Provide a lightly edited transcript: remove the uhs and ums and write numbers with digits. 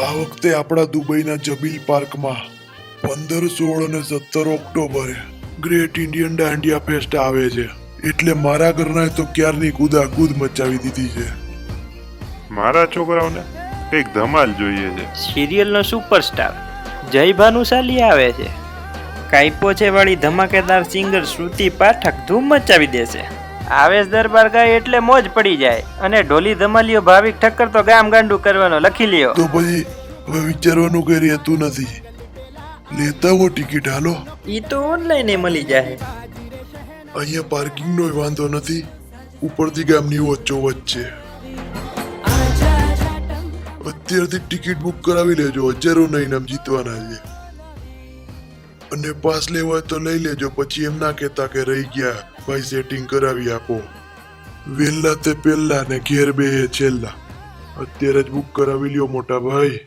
આ વખતે આપણા દુબઈના જબીલ પાર્કમાં 15, 16 અને 17 ઓક્ટોબરે ગ્રેટ ઇન્ડિયન દાંડિયા ફેસ્ટ આવે છે. એટલે મારા ઘરના તો ક્યારની કૂદાકૂદ મચાવી દીધી છે. મારા છોકરાઓને કંઈક ધમાલ જોઈએ છે. સિરિયલનો સુપરસ્ટાર જય ભાનુશાલી આવે છે. કાઈપો છે વાળી ધમાકેદાર સિંગર શ્રુતિ પાઠક ધૂમ મચાવી દેશે. આવેશ દરબાર ગાય એટલે મોજ પડી જાય. અને ઢોલી ધમાલીઓ ભાવિક ઠક્કર તો ગામ ગાંડું કરવાનો લખી લ્યો. તો પછી હવે વિચારવાનું કઈ રહેતું નથી. લેતા હો ટિકિટ હાલો. ઈ તો ઓનલાઈન મળી જાય. અહીંયા પાર્કિંગનો વાંધો નથી. ઉપરથી ગામની વચ્ચોવચ્ચ છે. અત્યારથી ટિકિટ બુક કરાવી લેજો. હજારોના ઇનામ જીતવાના છે. અને પાસ લેવા હોય તો લઈ લેજો. પછી એમ ના કહેતા કે રહી ગયા ભાઈ, સેટિંગ કરાવી આપો. વહેલા તે પહેલા ને ઘેર બે છેલ્લા. અત્યારે જ બુક કરાવી લ્યો મોટા ભાઈ.